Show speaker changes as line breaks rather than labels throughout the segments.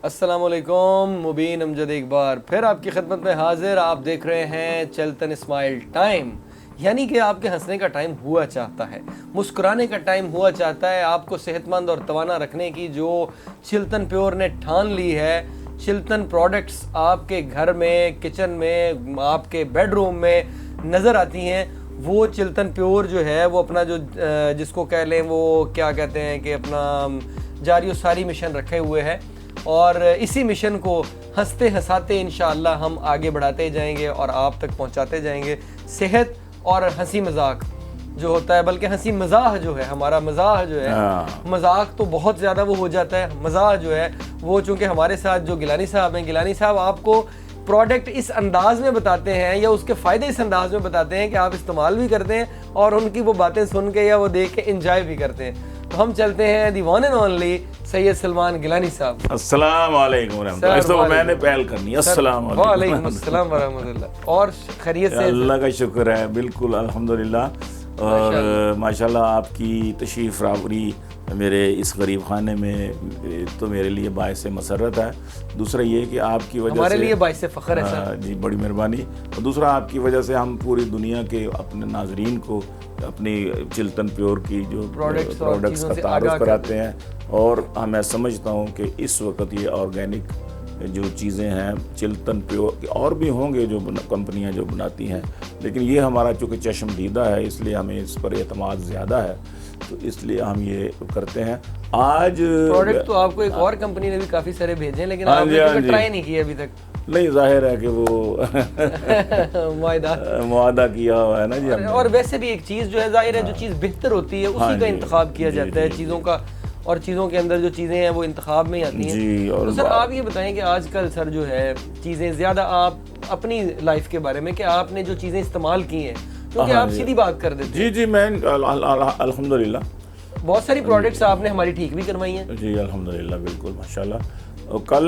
السلام علیکم، مبین امجد ایک بار پھر آپ کی خدمت میں حاضر. آپ دیکھ رہے ہیں چلتن اسمائل ٹائم، یعنی کہ آپ کے ہنسنے کا ٹائم ہوا چاہتا ہے، مسکرانے کا ٹائم ہوا چاہتا ہے. آپ کو صحت مند اور توانا رکھنے کی جو چلتن پیور نے ٹھان لی ہے، چلتن پروڈکٹس آپ کے گھر میں، کچن میں، آپ کے بیڈ روم میں نظر آتی ہیں. وہ چلتن پیور جو ہے وہ اپنا جو جس کو کہہ لیں وہ کیا کہتے ہیں کہ اپنا جاری و ساری مشن رکھے ہوئے ہے، اور اسی مشن کو ہنستے ہنساتے انشاءاللہ ہم آگے بڑھاتے جائیں گے اور آپ تک پہنچاتے جائیں گے. صحت اور ہنسی مذاق جو ہوتا ہے، بلکہ ہنسی مزاح جو ہے، ہمارا مزاح جو ہے، مذاق تو بہت زیادہ وہ ہو جاتا ہے، مزاح جو ہے وہ چونکہ ہمارے ساتھ جو گیلانی صاحب ہیں، گیلانی صاحب آپ کو پروڈکٹ اس انداز میں بتاتے ہیں یا اس کے فائدے اس انداز میں بتاتے ہیں کہ آپ استعمال بھی کرتے ہیں اور ان کی وہ باتیں سن کے یا وہ دیکھ کے انجوائے بھی کرتے ہیں. تو ہم چلتے ہیں دی ون اینڈ اونلی سید سلمان گیلانی صاحب.
السلام علیکم ورحمۃ اللہ. اس تو میں نے پہل کرنی. السلام علیکم.
وعلیکم السلام ورحمۃ اللہ. اور خیریت سے؟
اللہ کا شکر ہے، بالکل الحمدللہ. اور ماشاءاللہ آپ کی تشریف آوری میرے اس غریب خانے میں تو میرے لیے باعث مسرت ہے. دوسرا یہ کہ آپ کی وجہ سے
ہمارے لیے باعث فخر ہے سر.
جی بڑی مہربانی. اور دوسرا آپ کی وجہ سے ہم پوری دنیا کے اپنے ناظرین کو اپنی چلتن پیور کی جو پروڈکٹس کا تعارف کراتے ہیں. اور میں سمجھتا ہوں کہ اس وقت یہ آرگینک جو چیزیں ہیں چلتن پیور اور بھی ہوں گے جو کمپنیاں جو بناتی ہیں، لیکن یہ ہمارا چونکہ چشم دیدہ ہے اس لیے ہمیں اس پر اعتماد زیادہ ہے، تو اس لیے ہم یہ کرتے ہیں. آج
پروڈکٹ تو آپ کو ایک اور کمپنی نے بھی کافی سارے بھیجے ہیں، لیکن آپ نے ٹرائی نہیں کیا ابھی تک.
نہیں، ظاہر ہے کہ وہ معاہدہ کیا ہوا ہے نا جی.
اور ویسے بھی ایک چیز جو ہے ظاہر ہے جو چیز بہتر ہوتی ہے اسی کا انتخاب کیا جاتا ہے چیزوں کا، اور چیزوں کے اندر جو چیزیں ہیں وہ انتخاب میں ہی آتی ہیں. تو سر آپ یہ بتائیں کہ آج کل سر جو ہے چیزیں زیادہ آپ اپنی لائف کے بارے میں کہ آپ نے جو چیزیں استعمال کی ہیں، کیونکہ آپ سیدھی بات کر دیتے ہیں.
جی میں الحمدللہ
بہت ساری پروڈکٹس آپ نے ہماری ٹھیک بھی کروائی ہیں.
جی الحمدللہ بالکل ماشاءاللہ. کل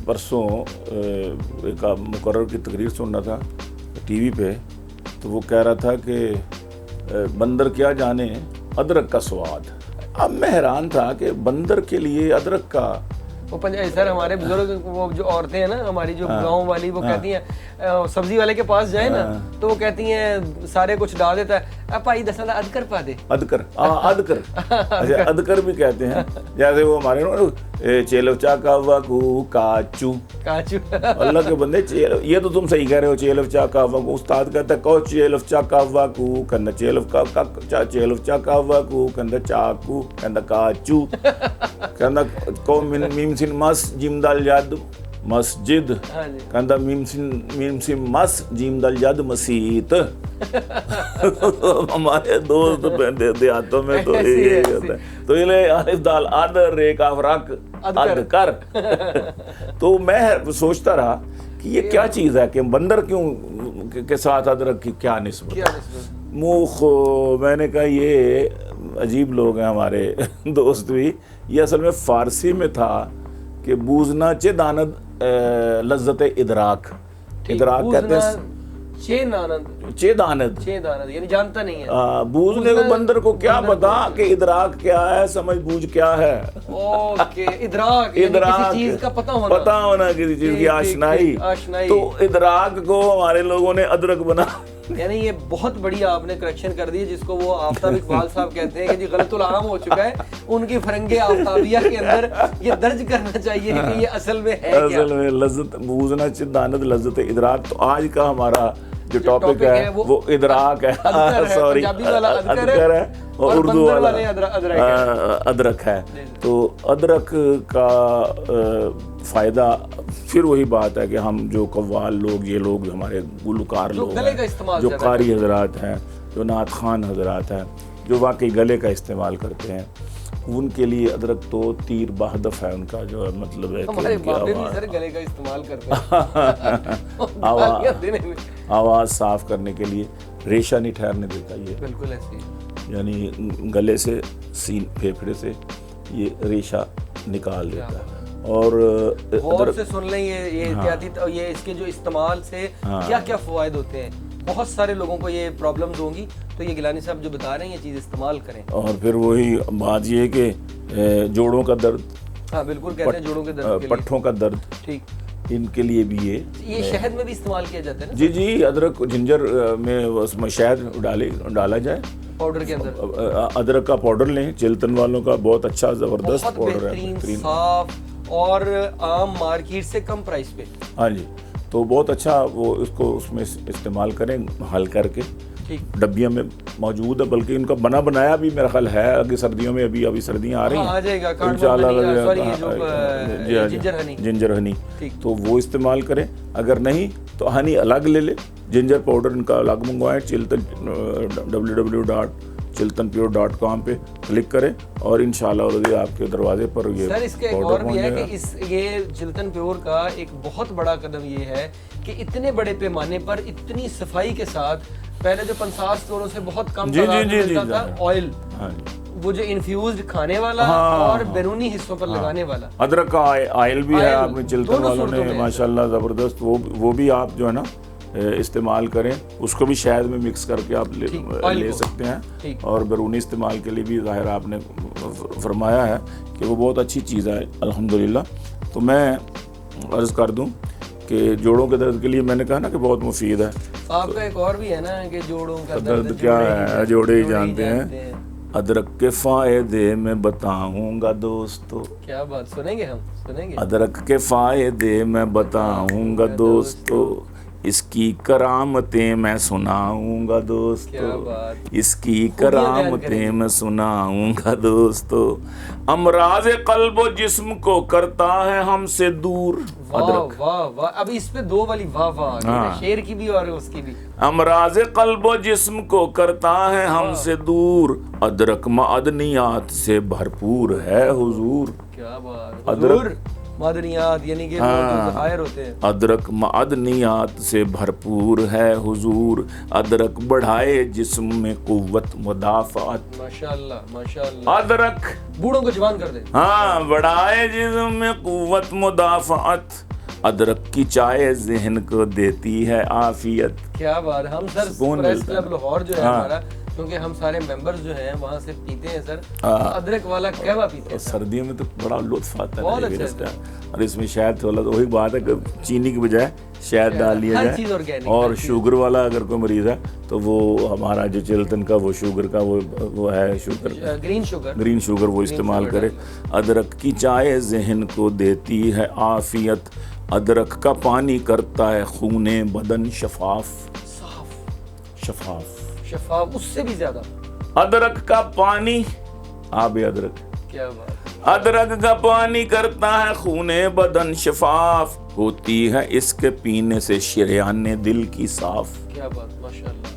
پرسوں ایک مقرر کی تقریر سن رہا تھا ٹی وی پہ، تو وہ کہہ رہا تھا کہ بندر کیا جانے ادرک کا سواد. اب میں حیران تھا کہ بندر کے لیے ادرک کا
وہ سر ہمارے بزرگ وہ جو عورتیں ہیں نا ہماری جو گاؤں والی وہ کہتی ہیں سبزی والے کے پاس جائیں نا تو وہ کہتی ہیں سارے کچھ ڈال دیتا ہے پائی دسا ادکر پا دے. ادکر
اچھا ادکر بھی کہتے ہیں. جیسے وہ ہمارے چیلوچا کا وقو کاچو. اللہ کے بندے یہ تو تم صحیح کہہ رہے ہو. چیلوچا کا وقو استاد کہتا ہے کو چیلوچا کا وقو کندہ چیلوچا کا وقو کندہ چاکو کندہ کاچو کندہ کو میم سن مس جیم دال جد مسجد کندہ میم سن مس جیم دال جد مسیت. ہمارے دوست دیہاتوں میں تو یہ ہوتا ہے. تو یہ الف دال ادر رے کاف رک اد کر. تو میں سوچتا رہا کہ یہ کیا چیز ہے کہ بندر کیوں کے ساتھ ادرک کی کیا نسبت. موخ میں نے کہا یہ عجیب لوگ ہیں ہمارے دوست بھی. یہ اصل میں فارسی میں تھا کہ بوزنا چے داند لذت ادراک. ادراک کہتے ہیں چے داند
یعنی جانتا نہیں ہے.
بوجھنے کو بندر کو کیا پتا کہ ادراک کیا ہے، سمجھ بوجھ کیا ہے.
ادراک کسی چیز کا پتہ
ہونا کسی چیز کی آشنائی. تو ادراک کو ہمارے لوگوں نے ادرک بنا.
یعنی یہ بہت بڑی آپ نے کریکشن کر دی جس کو وہ آفتاب اقبال صاحب کہتے ہیں کہ جی غلط العام ہو چکا ہے. ان کی فرنگ آفتابیہ کے اندر یہ درج کرنا چاہیے کہ یہ اصل میں ہے کیا. اصل میں
لذت بوزنا چے داند لذت ادراک. تو آج کا ہمارا جو ٹاپک ہے وہ ادراک ہے. سوری ادرک ہے اور اردو والا ادرک ہے. تو ادرک کا فائدہ پھر وہی بات ہے کہ ہم جو قوال لوگ، یہ لوگ ہمارے گلوکار لوگ ہیں، جو قاری حضرات ہیں، جو نعت خوان حضرات ہیں، جو واقعی گلے کا استعمال کرتے ہیں، ان کے لیے ادرک تو تیر بہدف ہے. ان کا جو مطلب ہے آواز صاف کرنے کے لیے ریشہ نہیں ٹھہرنے دیتا. یہ
بالکل ایسے
یعنی گلے سے سین پھیپھڑے سے یہ ریشہ نکال دیتا ہے. اور
غور سے سن لیں یہ احتیاطی یہ اس کے جو استعمال سے کیا کیا فوائد ہوتے ہیں. بہت سارے لوگوں کو یہ پرابلمز ہوں گی، تو یہ گیلانی صاحب جو بتا رہے ہیں یہ چیز استعمال کریں.
اور پھر وہی بات یہ ہے کہ جوڑوں کا درد
ہاں بالکل کہتے ہیں جوڑوں کے درد کے لیے،
پٹھوں کا درد،
ٹھیک،
ان کے لیے بھی
یہ شہد میں بھی استعمال کیا جاتا ہے نا؟
جی جی، ادرک جنجر میں اس میں شہد ڈالا جائے
پاؤڈر کے اندر،
ادرک کا پاؤڈر لیں، چلتن والوں کا بہت اچھا زبردست
بہت
پاؤڈر ہے،
بہترین، صاف اور عام مارکیٹ سے کم پرائس پہ.
ہاں جی، تو بہت اچھا وہ اس کو اس میں استعمال کریں حل کر کے. ڈبیاں میں موجود ہے، بلکہ ان کا بنا بنایا بھی میرا خیال ہے. اگلی سردیوں میں ابھی سردیاں آ رہی ہیں،
آ جائے گا
جنجر ہنی، تو وہ استعمال کریں. اگر نہیں تو ہنی الگ لے لے، جنجر پاؤڈر ان کا الگ منگوائیں. www.chiltanpure.com پہ کلک کریں اور انشاءاللہ آپ کے دروازے پر یہ
سر. اس کا ایک اور بھی ہے کہ یہ چلتن پیور کا ایک بہت بڑا قدم یہ ہے کہ اتنے بڑے پیمانے پر اتنی صفائی کے ساتھ، پہلے جو 50 اسٹوروں سے بہت کم ملتا تھا آئل، وہ جو انفیوزڈ کھانے والا اور بیرونی حصوں پر لگانے والا،
ادرک کا آئل بھی ہے آپ نے چلتن والوں نے ماشاءاللہ زبردست. وہ بھی آپ جو ہے نا استعمال کریں. اس کو بھی شہد میں مکس کر کے آپ لے سکتے ہیں، اور بیرونی استعمال کے لیے بھی ظاہر آپ نے فرمایا ہے کہ وہ بہت اچھی چیز ہے الحمدللہ. تو میں عرض کر دوں کہ جوڑوں کے درد کے لیے میں نے کہا نا کہ بہت مفید ہے.
آپ کا ایک اور بھی ہے نا کہ جوڑوں کا
درد کیا ہے، جوڑے ہی جانتے ہیں. ادرک کے فائدے میں بتاؤں گا دوستو،
کیا بات، سنیں گے ہم، سنیں گے.
ادرک کے فائدے میں بتاؤں گا دوستو، اس کی کرامتیں میں سناؤں گا دوستو، اس کی کرامتیں میں سناؤں گا دوستو. امراض قلب و جسم کو کرتا ہے ہم سے دور.
واہ واہ واہ، اب اس پہ دو والی واہ واہ، شیر کی بھی اور اس کی بھی.
امراض قلب و جسم کو کرتا ہے ہم سے دور، ادرک معدنیات سے بھرپور ہے حضور.
کیا بات، ادرک معدنیات یعنی کہ ظاہر ہوتے ہیں.
ادرک معدنیات سے بھرپور ہے حضور، ادرک بڑھائے جسم میں قوت مدافعت.
ماشاءاللہ ماشاءاللہ،
ادرک
بوڑھوں کو جوان کر دے.
ہاں، بڑھائے جسم میں قوت مدافعت. ادرک کی چائے ذہن کو دیتی ہے عافیت.
کیا بات. ہم سر پریس کلب لاہور جو ہے ہمارا، کیونکہ ہم سارے ممبرز جو ہیں وہاں سے پیتے ہیں سر، ادرک والا قہوہ پیتے ہیں.
سردیوں میں تو بڑا لطف آتا ہے
بہت اچھا،
اور اس میں شہد تھوڑا، تو وہی بات ہے کہ چینی کی بجائے شہد ڈال لیا جائے. اور شوگر والا اگر کوئی مریض ہے تو وہ ہمارا جو چلتن کا وہ شوگر کا وہ ہے شوگر، گرین شوگر، وہ استعمال کرے. ادرک کی چائے ذہن کو دیتی ہے عافیت، ادرک کا پانی کرتا ہے خون بدن شفاف.
شفاف اس سے بھی زیادہ.
ادرک کا پانی، آب ادرک،
کیا بات.
ادرک کا پانی کرتا ہے خون بدن شفاف، ہوتی ہے اس کے پینے سے شریان دل کی صاف.
کیا بات، ماشاءاللہ.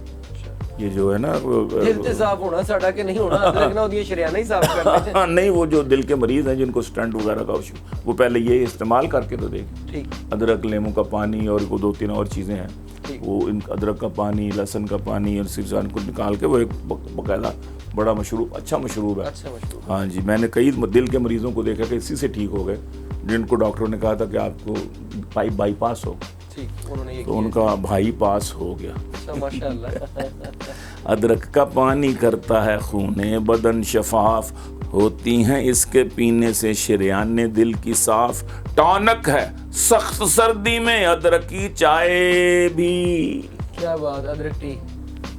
یہ جو ہے نا
دل تے صاف ہونا ساڈا کہ نہیں ہونا، ادرک نہ ہوتی ہے شریانہ ہی صاف کرنا.
نہیں، وہ جو دل کے مریض ہیں جن کو سٹنٹ وغیرہ کا وہ پہلے یہ استعمال کر کے تو دیکھیں. ادرک، لیموں کا پانی اور وہ 2-3 اور چیزیں ہیں، وہ ان ادرک کا پانی، لہسن کا پانی اور سرسان کو نکال کے وہ ایک باقاعدہ بڑا مشروب، اچھا مشروب ہے. ہاں جی، میں نے کئی دل کے مریضوں کو دیکھا کہ اسی سے ٹھیک ہو گئے، جن کو ڈاکٹروں نے کہا تھا کہ آپ کو بائی پاس ہو، تو ان کا بھائی پاس ہو گیا. ادرک کا پانی کرتا ہے خون بدن شفاف، ہوتی ہیں اس کے پینے سے شریان دل کی صاف. ٹانک ہے سخت سردی میں ادرک کی چائے بھی.
کیا بات، ادرک ٹی.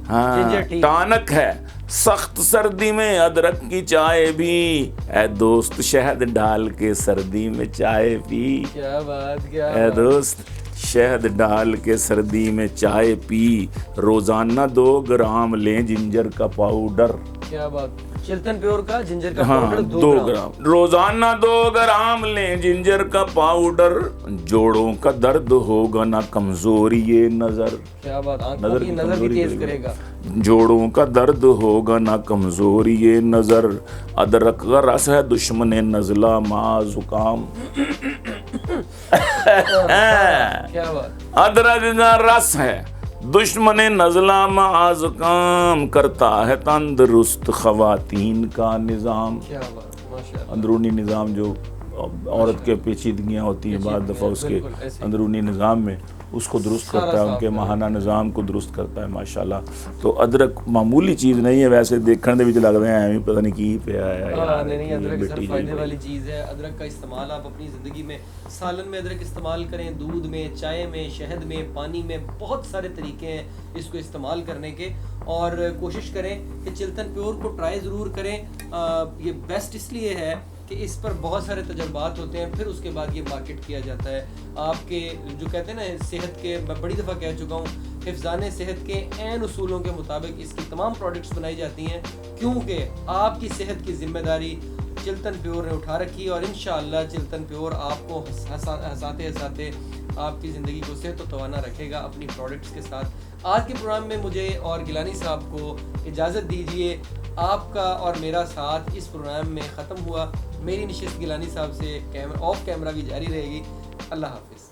ہاں، ٹانک ہے سخت سردی میں ادرک کی چائے بھی، اے دوست شہد ڈال کے سردی میں چائے پی.
کیا بات، کیا
اے دوست شہد ڈال کے سردی میں چائے پی، روزانہ 2 گرام لیں جنجر کا پاؤڈر.
کیا بات. چلتن پیور کا جنجر کا
ہاں،
پاؤڈر
2 گرام، روزانہ 2 گرام لیں جنجر کا پاؤڈر. جوڑوں کا درد ہوگا نہ کمزوری یہ نظر.
کیا بات، آنکھوں کی نظر بھی تیز کرے گا.
جوڑوں کا درد ہوگا نہ کمزوری یہ نظر. ادرک کا رس ہے دشمن نزلہ ما زکام. ادرک کا رس ہے دشمن نزلہ ما زکام، کرتا ہے تندرست خواتین کا نظام. اندرونی نظام جو عورت کے پیچیدگیاں ہوتی ہیں بعض دفعہ اس کے اندرونی نظام میں، اس کو درست کرتا ہے, ان کے ماہانہ نظام کو درست کرتا ہے ماشاءاللہ. تو ادرک معمولی چیز نہیں ہے ویسے دیکھنے دے وچ لگدے ہیں ایویں پتہ نہیں کی پیا ہے یار.
نہیں, ادرک سر فائدے والی چیز ہے. ادرک کا استعمال آپ اپنی زندگی میں سالن میں ادرک استعمال کریں, دودھ میں, چائے میں, شہد میں, پانی میں, بہت سارے طریقے ہیں اس کو استعمال کرنے کے. اور کوشش کریں کہ چلتن پیور کو ٹرائی ضرور کریں. یہ بیسٹ اس لیے ہے کہ اس پر بہت سارے تجربات ہوتے ہیں, پھر اس کے بعد یہ مارکیٹ کیا جاتا ہے. آپ کے جو کہتے ہیں نا صحت کے, میں بڑی دفعہ کہہ چکا ہوں, حفظان صحت کے عین اصولوں کے مطابق اس کی تمام پروڈکٹس بنائی جاتی ہیں, کیونکہ آپ کی صحت کی ذمہ داری چلتن پیور نے اٹھا رکھی ہے. اور انشاءاللہ چلتن پیور آپ کو ہنساتے آپ کی زندگی کو صحت و توانا رکھے گا اپنی پروڈکٹس کے ساتھ. آج کے پروگرام میں مجھے اور گیلانی صاحب کو اجازت دیجیے. آپ کا اور میرا ساتھ اس پروگرام میں ختم ہوا. میری نشست گیلانی صاحب سے آف کیمرہ بھی جاری رہے گی. اللہ حافظ.